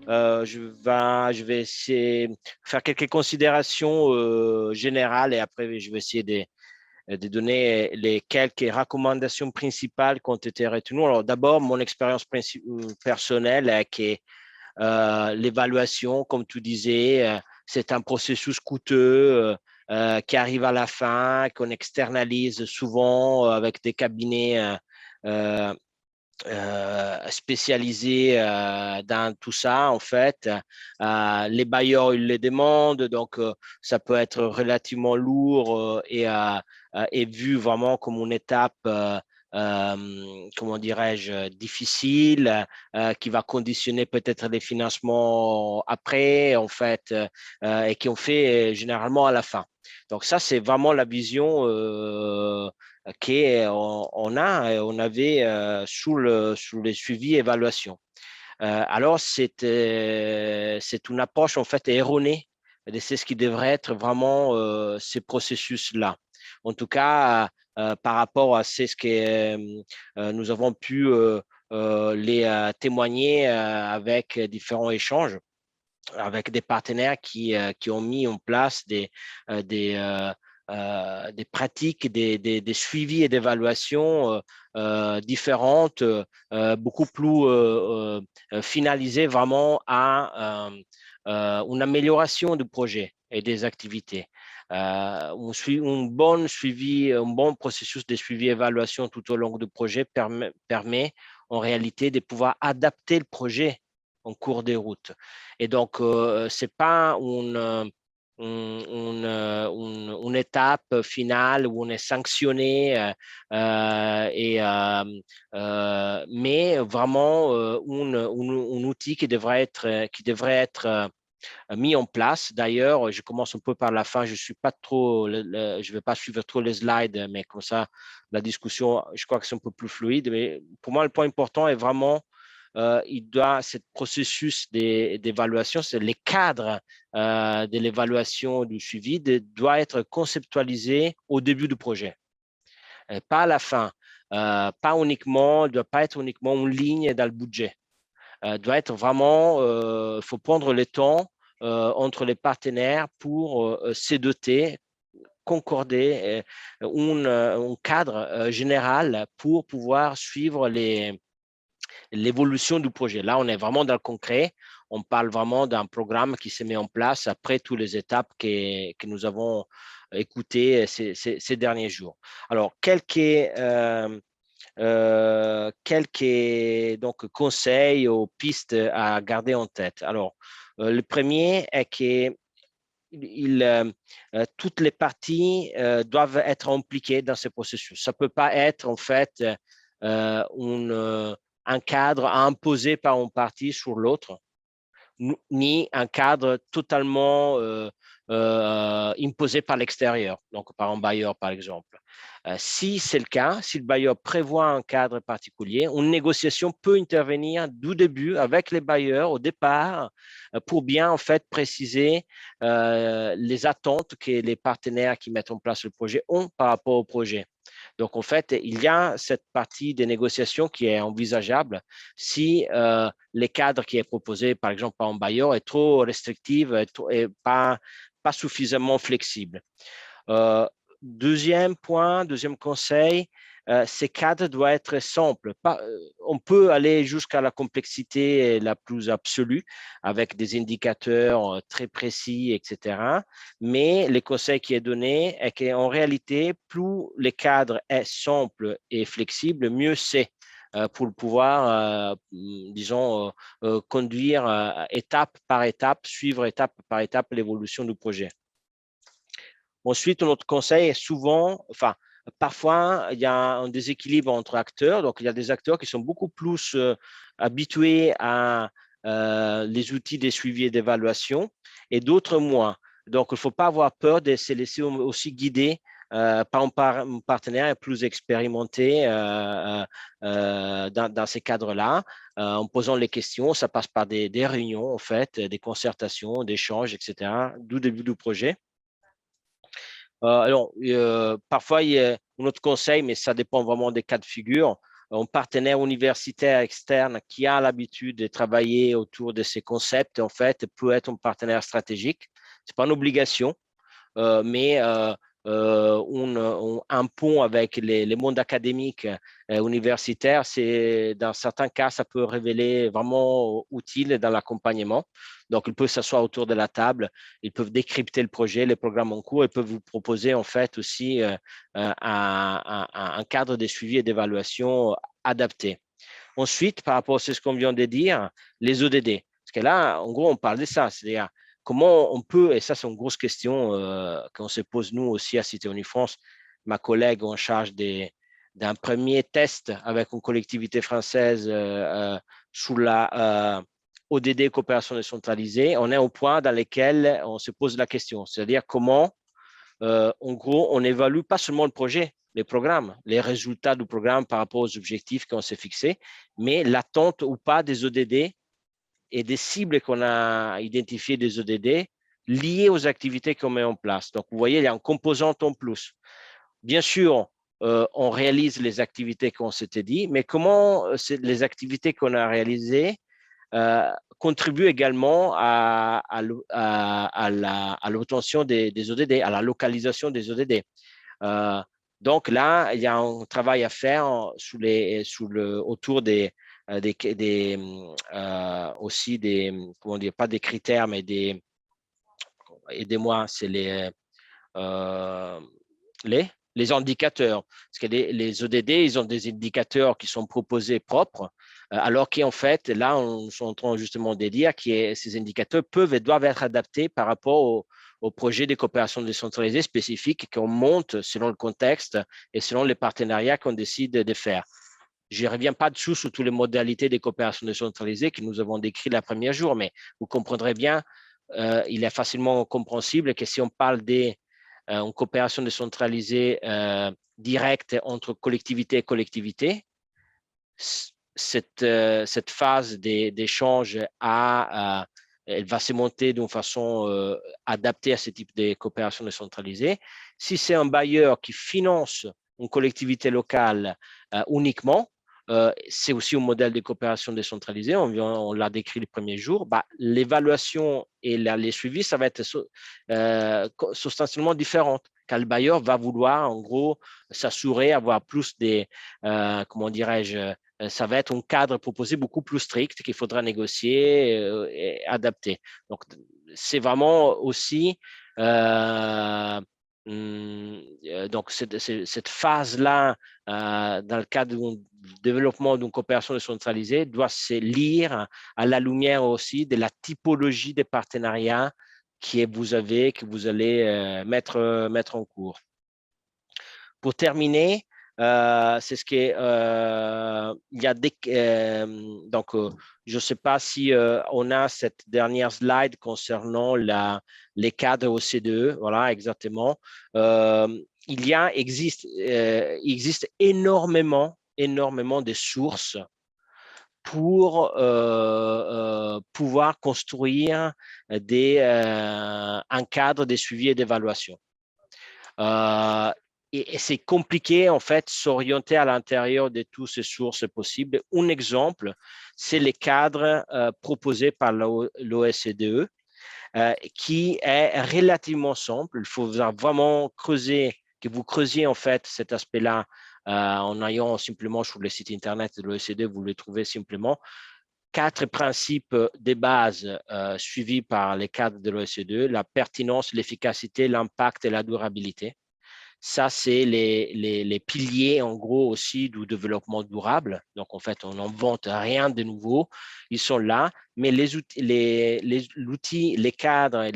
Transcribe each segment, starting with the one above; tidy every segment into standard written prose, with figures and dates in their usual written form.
je vais essayer de faire quelques considérations générales et après, je vais essayer de donner les quelques recommandations principales qui ont été retenues. Alors, d'abord, mon expérience personnelle, qui est l'évaluation, comme tu disais, c'est un processus coûteux qui arrive à la fin, qu'on externalise souvent avec des cabinets euh, spécialisés dans tout ça, en fait. Les bailleurs, ils les demandent, donc ça peut être relativement lourd et vu vraiment comme une étape, comment dirais-je, difficile, qui va conditionner peut-être les financements après, en fait, et qui ont fait généralement à la fin. Donc ça, c'est vraiment la vision on avait sous les suivis et évaluations. Alors, c'est une approche en fait erronée de ce qui devrait être vraiment ces processus-là. En tout cas, par rapport à ce que nous avons pu les témoigner avec différents échanges avec des partenaires qui ont mis en place des pratiques, des suivis et d'évaluations différentes, beaucoup plus finalisées vraiment à une amélioration du projet et des activités. Un bon suivi, un bon processus de suivi et évaluation tout au long du projet permet en réalité de pouvoir adapter le projet en cours de route. Et donc, ce n'est pas une étape finale où on est sanctionné, mais vraiment un outil qui devrait être mis en place. D'ailleurs, je commence un peu par la fin. Je suis pas trop, je vais pas suivre trop les slides, mais comme ça, la discussion, je crois que c'est un peu plus fluide. Mais pour moi, le point important est vraiment ce processus d'évaluation, c'est les cadres de l'évaluation du suivi doit être conceptualisé au début du projet, pas à la fin, pas uniquement, ne doit pas être uniquement une ligne dans le budget. Doit être vraiment, il faut prendre le temps entre les partenaires pour se doter, concorder un cadre général pour pouvoir suivre l'évolution du projet. Là, on est vraiment dans le concret. On parle vraiment d'un programme qui se met en place après toutes les étapes que nous avons écoutées ces derniers jours. Alors, quelques donc, conseils ou pistes à garder en tête. Alors, le premier est que toutes les parties doivent être impliquées dans ce processus. Ça ne peut pas être en fait un cadre imposé par une partie sur l'autre, ni un cadre totalement imposé par l'extérieur, donc par un bailleur par exemple. Si c'est le cas, si le bailleur prévoit un cadre particulier, une négociation peut intervenir du début avec les bailleurs au départ pour bien en fait préciser les attentes que les partenaires qui mettent en place le projet ont par rapport au projet. Donc, en fait, il y a cette partie des négociations qui est envisageable si les cadres qui est proposé, par exemple, par un bailleur, est trop restrictif et pas suffisamment flexible. Euh, Deuxième point, deuxième conseil, ces cadres doivent être simples. On peut aller jusqu'à la complexité la plus absolue avec des indicateurs très précis, etc. Mais le conseil qui est donné est qu'en réalité, plus les cadres est simple et flexible, mieux c'est pour pouvoir, disons, conduire étape par étape, suivre étape par étape l'évolution du projet. Ensuite, notre conseil est souvent, enfin, parfois, il y a un déséquilibre entre acteurs. Donc, il y a des acteurs qui sont beaucoup plus habitués à les outils de suivi et d'évaluation et d'autres moins. Donc, il ne faut pas avoir peur de se laisser aussi guider par un partenaire plus expérimenté dans ces cadres-là, en posant les questions. Ça passe par des réunions, en fait, des concertations, des échanges, etc., du début du projet. Alors, parfois, il y a un autre conseil, mais ça dépend vraiment des cas de figure. un partenaire universitaire externe qui a l'habitude de travailler autour de ces concepts, en fait, peut être un partenaire stratégique. Ce n'est pas une obligation, mais un pont avec les mondes académiques universitaires, dans certains cas, ça peut révéler vraiment utile dans l'accompagnement. Donc, ils peuvent s'asseoir autour de la table, ils peuvent décrypter le projet, les programmes en cours, et peuvent vous proposer en fait aussi un cadre de suivi et d'évaluation adapté. Ensuite, par rapport à ce qu'on vient de dire, les ODD. Parce que là, en gros, on parle de ça, c'est-à-dire comment on peut, et ça c'est une grosse question qu'on se pose nous aussi à Cité Unifrance, ma collègue en charge d'un premier test avec une collectivité française sous la ODD coopération décentralisée, on est au point dans lequel on se pose la question, c'est-à-dire comment, en gros, on évalue pas seulement le projet, les programmes, les résultats du programme par rapport aux objectifs qu'on s'est fixés, mais l'attente ou pas des ODD et des cibles qu'on a identifiées des ODD liées aux activités qu'on met en place. Donc, vous voyez, il y a une composante en plus. Bien sûr, on réalise les activités qu'on s'était dit, mais comment les activités qu'on a réalisées contribuent également à l'obtention des ODD, à la localisation des ODD. Donc là, il y a un travail à faire autour aussi des, comment dire, pas des critères, mais aidez-moi, c'est euh, les indicateurs. Parce que les ODD, ils ont des indicateurs qui sont proposés propres, alors qu'en fait, là, on est en train justement de dire que ces indicateurs peuvent et doivent être adaptés par rapport au projet de coopération décentralisée spécifique qu'on monte selon le contexte et selon les partenariats qu'on décide de faire. Je ne reviens pas dessous sur toutes les modalités de coopération décentralisée que nous avons décrites la première jour, mais vous comprendrez bien, il est facilement compréhensible que si on parle d'une coopération décentralisée directe entre collectivité et collectivité, cette phase d'échange elle va se monter d'une façon adaptée à ce type de coopération décentralisée. Si c'est un bailleur qui finance une collectivité locale uniquement, c'est aussi un modèle de coopération décentralisée, on l'a décrit les premiers jours, l'évaluation et les suivis, ça va être substantiellement différente, car le bailleur va vouloir en gros s'assurer, avoir plus comment dirais-je, ça va être un cadre proposé beaucoup plus strict qu'il faudra négocier et adapter. Donc, c'est vraiment aussi donc cette phase-là, dans le cadre du développement d'une coopération décentralisée, doit se lire à la lumière aussi de la typologie des partenariats que vous allez mettre en cours. Pour terminer, c'est ce que il y a donc je ne sais pas si on a cette dernière slide concernant les cadres au CDE, voilà exactement. Existe énormément de sources pour pouvoir construire un cadre de suivi et d'évaluation. Et c'est compliqué, en fait, s'orienter à l'intérieur de toutes ces sources possibles. Un exemple, c'est les cadres proposés par l'OSCDE, qui est relativement simple. Il faut vraiment que vous creusiez, en fait, cet aspect-là en allant simplement sur le site Internet de l'OSCDE, vous le trouvez simplement. 4 principes de base suivis par les cadres de l'OSCDE, la pertinence, l'efficacité, l'impact et la durabilité. Ça, c'est les piliers, en gros, aussi du développement durable. Donc, en fait, on n'invente rien de nouveau. Ils sont là, mais l'outil, les cadres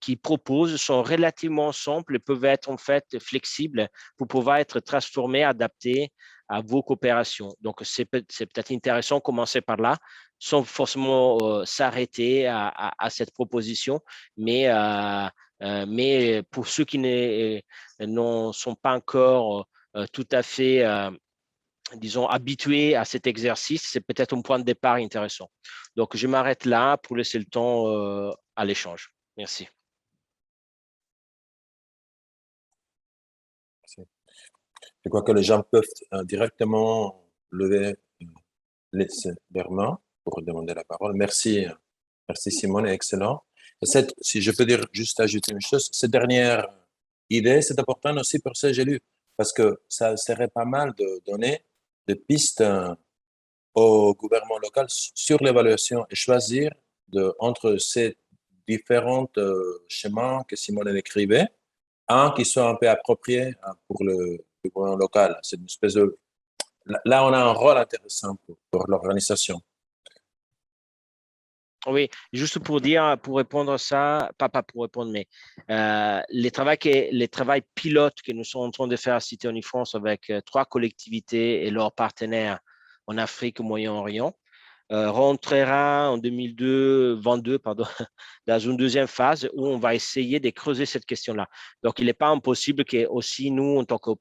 qu'ils proposent sont relativement simples et peuvent être, en fait, flexibles pour pouvoir être transformés, adaptés à vos coopérations. Donc, c'est peut-être intéressant de commencer par là, sans forcément s'arrêter à cette proposition, mais pour ceux qui ne sont pas encore tout à fait, disons, habitués à cet exercice, c'est peut-être un point de départ intéressant. Donc, je m'arrête là pour laisser le temps à l'échange. Merci. Je crois que les gens peuvent directement lever leur main pour demander la parole. Merci, merci Simone, excellent. Et si je peux dire, juste ajouter une chose, cette dernière idée, c'est important aussi pour ces élus, parce que ça serait pas mal de donner des pistes au gouvernement local sur l'évaluation et choisir entre ces différents schémas que Simone décrivait, un qui soit un peu approprié pour le gouvernement local. C'est une espèce de... Là, on a un rôle intéressant pour l'organisation. Oui, juste pour dire, pour répondre à ça, pas pour répondre, mais les travaux pilotes que nous sommes en train de faire à Cité Unifrance avec 3 collectivités et leurs partenaires en Afrique, au Moyen-Orient, rentrera en 2022 pardon, dans une deuxième phase où on va essayer de creuser cette question-là. Donc, il n'est pas impossible que aussi nous, en tant que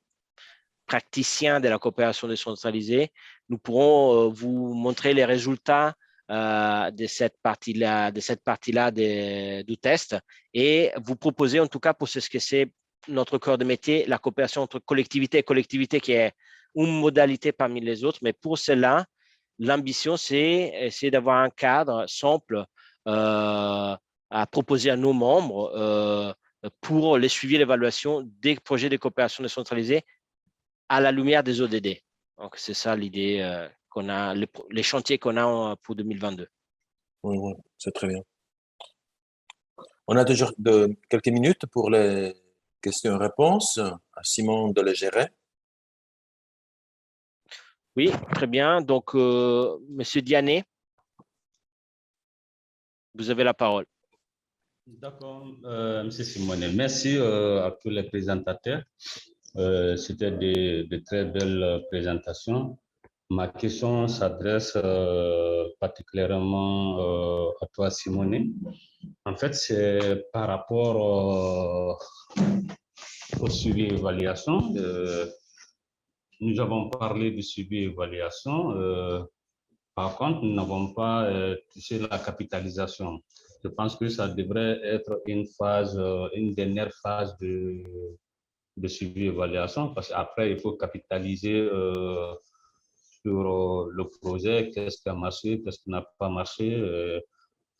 praticiens de la coopération décentralisée, nous pourrons vous montrer les résultats de cette partie-là du test et vous proposer en tout cas pour ce que c'est notre corps de métier, la coopération entre collectivité et collectivité qui est une modalité parmi les autres. Mais pour cela, l'ambition, c'est essayer d'avoir un cadre simple à proposer à nos membres pour les suivis et l'évaluation des projets de coopération décentralisée à la lumière des ODD. Donc, c'est ça l'idée qu'on a, les chantiers qu'on a pour 2022. Oui, oui, c'est très bien. On a toujours quelques minutes pour les questions-réponses. Simon de les gérer. Oui, très bien. Donc, Monsieur Diané, vous avez la parole. D'accord, Monsieur Simone. Merci à tous les présentateurs. C'était de très belles présentations. Ma question s'adresse particulièrement à toi, Simone. En fait, c'est par rapport au suivi et évaluation. Nous avons parlé du suivi et évaluation. Par contre, nous n'avons pas touché la capitalisation. Je pense que ça devrait être une dernière phase de suivi et évaluation, parce qu'après, il faut capitaliser sur le projet, qu'est-ce qui a marché, qu'est-ce qui n'a pas marché,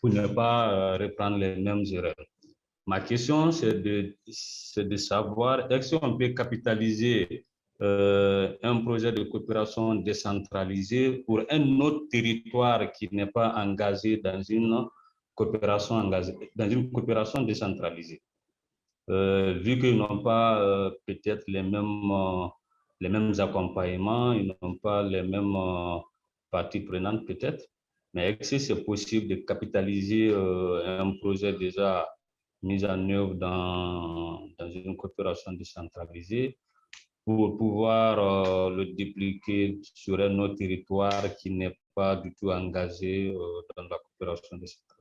pour ne pas reprendre les mêmes erreurs. Ma question, c'est de savoir, est-ce qu'on peut capitaliser un projet de coopération décentralisée pour un autre territoire qui n'est pas engagé dans une coopération décentralisée? Vu qu'ils n'ont pas peut-être les mêmes accompagnements, ils n'ont pas les mêmes parties prenantes peut-être, mais est-ce que c'est possible de capitaliser un projet déjà mis en œuvre dans une coopération décentralisée pour pouvoir le dupliquer sur un autre territoire qui n'est pas du tout engagé dans la coopération décentralisée?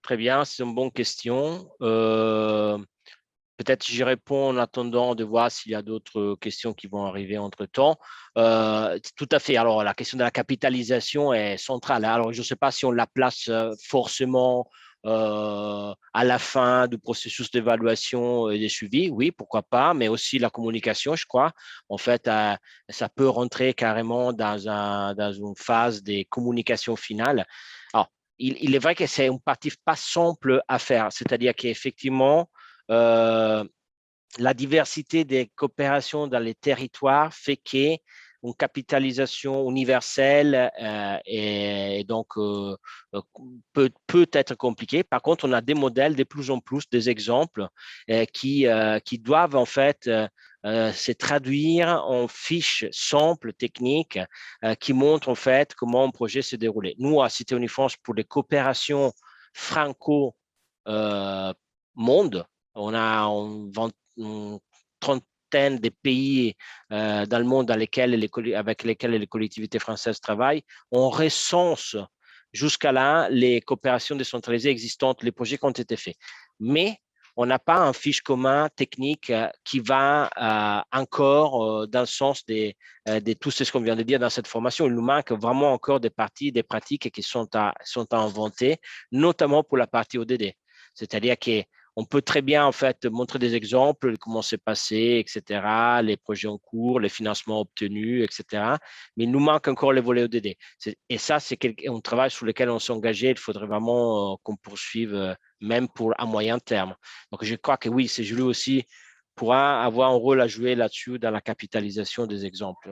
Très bien, c'est une bonne question. Peut-être j'y réponds en attendant de voir s'il y a d'autres questions qui vont arriver entre-temps. Tout à fait. Alors, la question de la capitalisation est centrale. Alors, je ne sais pas si on la place forcément à la fin du processus d'évaluation et de suivi. Oui, pourquoi pas, mais aussi la communication, je crois. En fait, ça peut rentrer carrément dans une phase de communication finale. Alors, il est vrai que c'est une partie pas simple à faire, c'est-à-dire qu'effectivement, la diversité des coopérations dans les territoires fait qu'une capitalisation universelle et donc peut être compliquée. Par contre, on a des modèles de plus en plus, des exemples qui doivent en fait se traduire en fiches simples, techniques, qui montrent en fait comment un projet s'est déroulé. Nous, à Cité Unifrance, pour les coopérations franco-monde, on a une trentaine de pays dans le monde avec lesquels les collectivités françaises travaillent. On recense jusqu'à là les coopérations décentralisées existantes, les projets qui ont été faits. Mais on n'a pas un fiche commun technique qui va encore dans le sens de tout ce qu'on vient de dire dans cette formation. Il nous manque vraiment encore des parties, des pratiques qui sont à inventer, notamment pour la partie ODD. C'est-à-dire que on peut très bien en fait montrer des exemples de comment c'est passé, etc., les projets en cours, les financements obtenus, etc. Mais il nous manque encore les volets ODD. Et ça, c'est un travail sur lequel on s'est engagé. Il faudrait vraiment qu'on poursuive, même à moyen terme. Donc, je crois que oui, c'est Julie aussi pourra avoir un rôle à jouer là-dessus dans la capitalisation des exemples.